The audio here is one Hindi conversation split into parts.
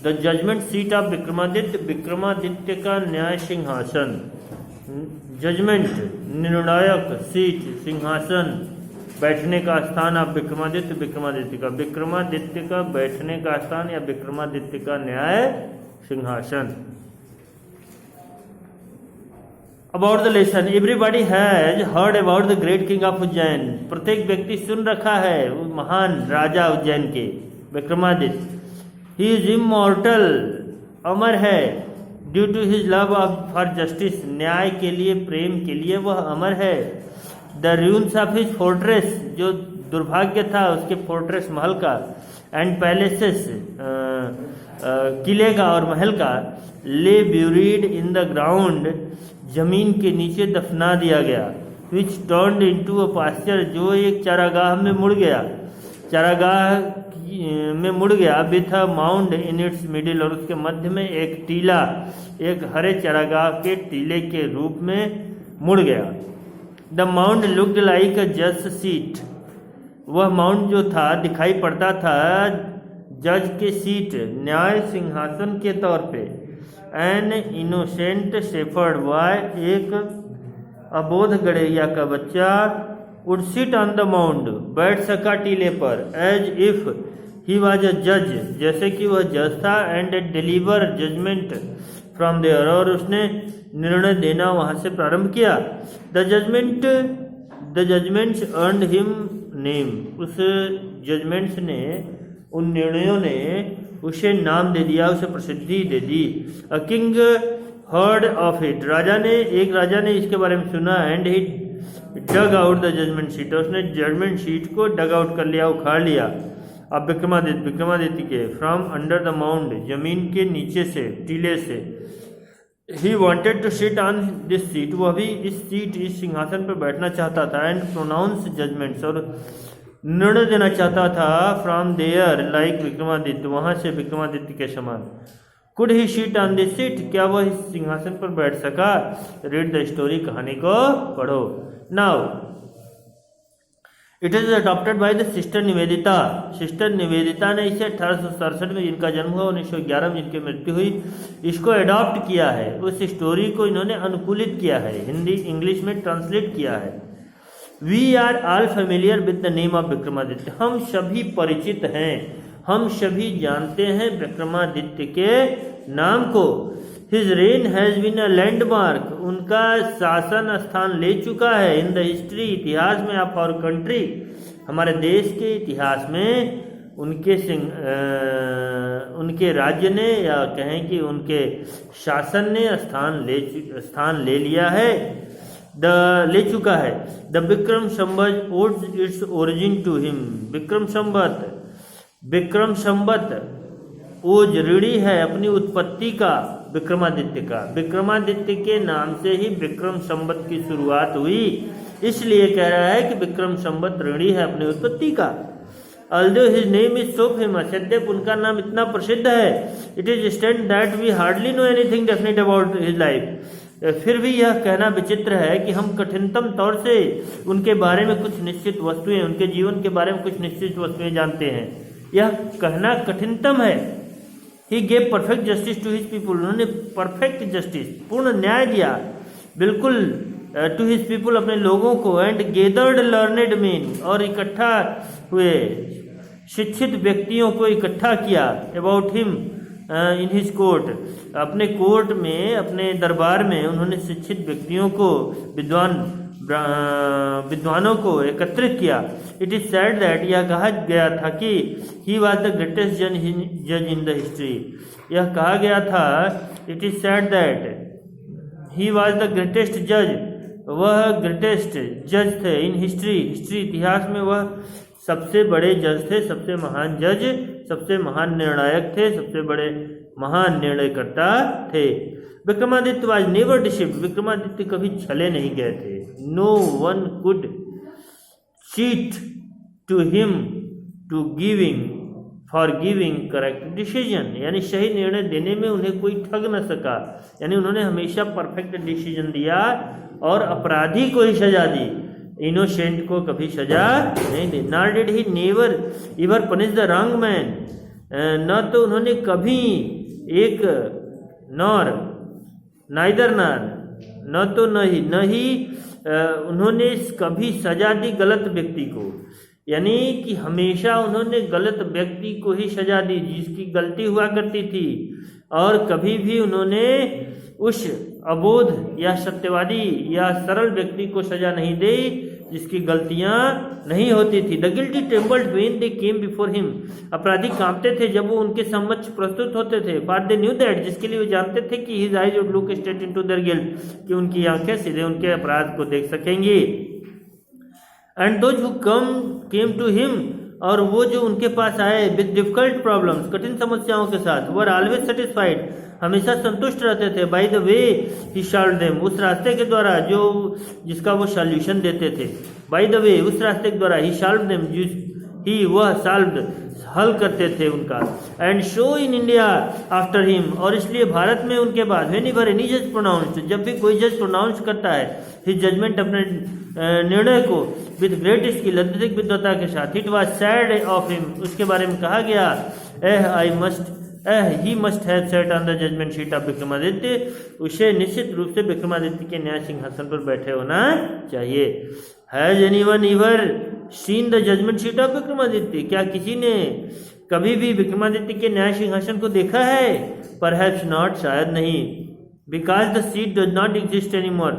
The judgement seat of Vikramaditya, Vikramaditya का न्याय सिंहासन। जजमेंट निर्णायक, सीट सिंहासन, बैठने का स्थान ऑफ विक्रमादित्य, विक्रमादित्य का बैठने का स्थान या विक्रमादित्य का न्याय सिंहासन। About the lesson, everybody has heard about the great king of Ujjain, प्रत्येक व्यक्ति सुन रखा है महान राजा उज्जैन के विक्रमादित्य। ही इज इमॉर्टल, अमर है, due to his love of for justice, न्याय के लिए, प्रेम के लिए वह अमर है। The ruins of his fortress, जो दुर्भाग्य था उसके फोर्ट्रेस महल का, एंड पैलेसेस किले का और महल का, ले ब्यूरीड इन द ग्राउंड, जमीन के नीचे दफना दिया गया। विच टर्न्ड इनटू अ पास्चर, जो एक चारागाह में मुड़ गया, चारागाह में मुड़ गया। With a mound in its middle, और उसके मध्य में एक टीला, एक हरे चारागाह के टीले के रूप में मुड़ गया। द माउंड लुक्ड लाइक अ जज सीट, वह माउंड जो था दिखाई पड़ता था जज के सीट, न्याय सिंहासन के तौर पे। एन इनोसेंट शेफर्ड, वह एक अबोध गड़ेरिया का बच्चा, would sit on the mound, बैठ सका टीले पर, as if he was a जज, जैसे कि वह जज था, and deliver judgement from there, और उसने निर्णय देना वहां से प्रारंभ किया। The judgements earned him name, उस जजमेंट्स ने, उन निर्णयों ने उसे नाम दे दिया, उसे प्रसिद्धि दे दी। A king heard of it, एक राजा ने इसके बारे में सुना, and he dug out the judgement sheet, उसने जजमेंट शीट को डग आउट कर लिया, उखाड़ लिया। अब विक्रमादित्य के, फ्रॉम अंडर द माउंड, जमीन के नीचे से, टीले से। He wanted to sit on this seat, वह भी इस सिंहासन पर बैठना चाहता था। एंड प्रोनाउंस जजमेंट्स, और निर्णय देना चाहता था। फ्रॉम देयर लाइक विक्रमादित्य, वहां से विक्रमादित्य के समान। Could he seat on this seat, क्या वह इस सिंहासन पर बैठ सका? रीड द स्टोरी, कहानी को पढ़ो। Now it is adopted by the sister Nivedita, sister Nivedita ने इसे 1867 में जिनका जन्म हुआ, 1911 में जिनकी मृत्यु हुई, इसको अडॉप्ट किया है। उस स्टोरी को इन्होंने अनुकूलित किया है, हिंदी इंग्लिश में ट्रांसलेट किया है। We are all familiar with the name of Vikramaditya, हम सभी परिचित हैं, हम सभी जानते हैं विक्रमादित्य के नाम को। His reign has been a landmark, उनका शासन स्थान ले चुका है। इन द हिस्ट्री, इतिहास में, ऑफ आवर कंट्री, हमारे देश के इतिहास में उनके राज्य ने, या कहें कि उनके शासन ने स्थान ले लिया है, ले चुका है। The Vikram Samvat owes its origin to him, Vikram Samvat owes ऋणी है अपनी उत्पत्ति का, विक्रमादित्य का। विक्रमादित्य के नाम से ही विक्रम संवत की शुरुआत हुई, इसलिए कह रहा है कि विक्रम संवत ऋणी है अपनी उत्पत्ति का। Although his name is so famous, यद्यप उनका नाम इतना प्रसिद्ध है, it is stated that we hardly know anything definite about his life, फिर भी यह कहना विचित्र है कि हम कठिनतम तौर से उनके बारे में कुछ निश्चित वस्तुएं, उनके जीवन के बारे में कुछ निश्चित वस्तुएं जानते हैं। यह कहना कठिनतम है। He gave perfect justice to his people, उन्होंने परफेक्ट जस्टिस, पूर्ण न्याय दिया, बिल्कुल, टू हिज पीपुल, अपने लोगों को। एंड गेदर्ड लर्नेड मेन, और इकट्ठा हुए शिक्षित व्यक्तियों को इकट्ठा किया। About him in his court, अपने कोर्ट में, अपने दरबार में उन्होंने शिक्षित व्यक्तियों को, विद्वानों को एकत्रित किया। इट इज सैड दैट, यह कहा गया था कि ही वॉज द ग्रेटेस्ट जज इन द हिस्ट्री, यह कहा गया था, it is sad that he was the greatest जज, वह ग्रेटेस्ट जज थे। इन हिस्ट्री, इतिहास में वह सबसे बड़े जज थे, सबसे महान जज, सबसे महान निर्णायक थे, सबसे बड़े महान निर्णयकर्ता थे। Vikramaditya was never deceived, Vikramaditya कभी छले नहीं गए थे। No one could cheat to him to for giving correct decision, यानी सही निर्णय देने में उन्हें कोई ठग न सका, यानी उन्होंने हमेशा परफेक्ट डिसीजन दिया और अपराधी को ही सजा दी, इनोसेंट को कभी सजा नहीं दी। Nor did he never ever punish the wrong man, न तो उन्होंने कभी एक नॉर नाइदर न तो न ही उन्होंने कभी सजा दी गलत व्यक्ति को, यानी कि हमेशा उन्होंने गलत व्यक्ति को ही सजा दी जिसकी गलती हुआ करती थी, और कभी भी उन्होंने उस अबोध या सत्यवादी या सरल व्यक्ति को सजा नहीं दी जिसकी गलतियां नहीं होती थी। The guilty trembled when they came before him, अपराधी कांपते थे जब वो उनके समक्ष प्रस्तुत होते थे। फॉर दे न्यू दैट, जिसके लिए वो जानते थे कि his eyes would look straight into their guilt, कि उनकी आंखें सीधे उनके अपराध को देख सकेंगी। And those who came to him, और वो जो उनके पास आए विद डिफिकल्ट प्रॉब्लम्स, कठिन समस्याओं के साथ, वर ऑलवेज सेटिस्फाइड, हमेशा संतुष्ट रहते थे। By the way he solved them, उस रास्ते के द्वारा जो जिसका वो सॉल्यूशन देते थे। बाय द वे, उस रास्ते के द्वारा ही सॉल्व्ड देम, ही वह सॉल्व्ड हल करते थे उनका। And show in India after him, और इसलिए भारत में उनके बाद व्हेन एवर एनी जज प्रोनाउंस्ड, जब भी कोई जज प्रोनाउंस करता है हिज जजमेंट, अपने निर्णय को विद ग्रेट स्किल, अत्यधिक विद्वता के साथ, it was said of him, उसके बारे में कहा गया he must have sat on the judgement seat of Vikramaditya, उसे निश्चित रूप से विक्रमादित्य के न्याय सिंहासन पर बैठे होना चाहिए। Has anyone ever seen the judgement seat of Vikramaditya, क्या किसी ने कभी भी विक्रमादित्य के न्याय सिंहासन को देखा है? परहैप्स नॉट, शायद नहीं। Because the seat does not exist any more,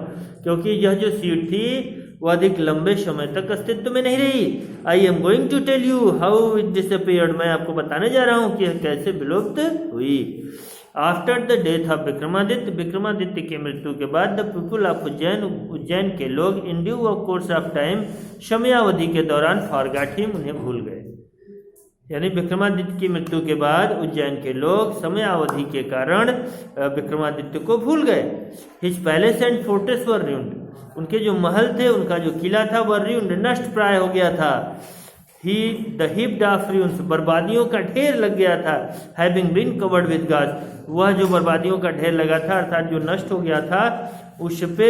क्योंकि यह जो सीट थी वह अधिक लंबे समय तक अस्तित्व में नहीं रही। I am going to tell you how it disappeared, मैं आपको बताने जा रहा हूँ कि यह कैसे विलुप्त हुई। After the death of Vikramaditya, Vikramaditya की मृत्यु के बाद, द पीपुल ऑफ उज्जैन के लोग in due of course of time, समयावधि के दौरान फॉरगॉट हिम, उन्हें भूल गए। यानी विक्रमादित्य की मृत्यु के बाद उज्जैन के लोग समयावधि के कारण विक्रमादित्य को भूल गए। His palace and fortress were ruined, उनके जो महल थे, उनका जो किला था वह ruined, नष्ट प्राय हो गया था। ही द heaped of ruins, बर्बादियों का ढेर लग गया था। हैविंग बीन कवर्ड विद घास, वह जो बर्बादियों का ढेर लगा था अर्थात जो नष्ट हो गया था उस पे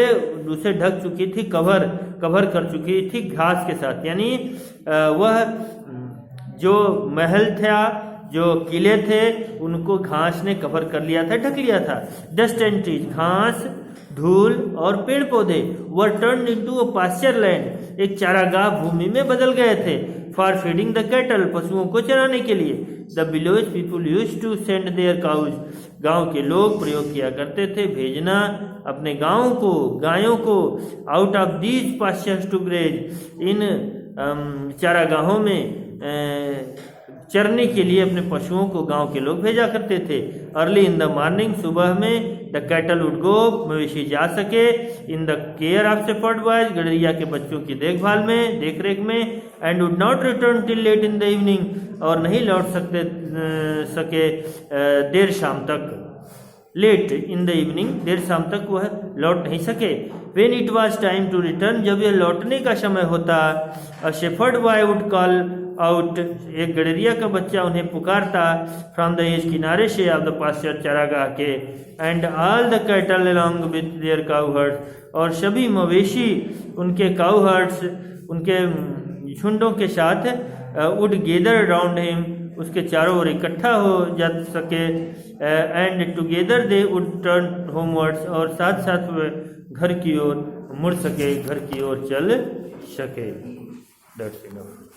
उसे ढक चुकी थी, कवर कर चुकी थी घास के साथ। यानी वह जो महल था, जो किले थे, उनको घास ने कवर कर लिया था, ढक लिया था। डस्ट एंड ट्रीज, घास, धूल और पेड़ पौधे, were turn into a pasture land, एक चारागाह भूमि में बदल गए थे। फॉर फीडिंग द कैटल, पशुओं को चराने के लिए। The village people used to send their cows, गांव के लोग प्रयोग किया करते थे भेजना अपने गांव को, गायों को, out of these pastures to graze, इन चारागाहों में चरने के लिए अपने पशुओं को गांव के लोग भेजा करते थे। अर्ली इन द मॉर्निंग, सुबह में, द कैटल वुड गो, मवेशी जा सके, in the care of shepherd boys, गड़रिया के बच्चों की देखभाल में, देखरेख में, and would not return till late in the evening, और नहीं लौट सके देर शाम तक। लेट इन द इवनिंग, देर शाम तक वह लौट नहीं सके। When it was time to return, जब यह लौटने का समय होता, a shepherd boy would call out, एक गड़रिया का बच्चा उन्हें पुकारता, from the edge, किनारे से, of the pasture, चारागाह के, and all the cattle along with their cow herds, और सभी मवेशी उनके cow herds, उनके झुंडों के साथ, would gather around him, उसके चारों ओर इकट्ठा हो जा सके, and together they would turn homewards, और साथ साथ वे घर की ओर मुड़ सके, घर की ओर चल सके। That's enough.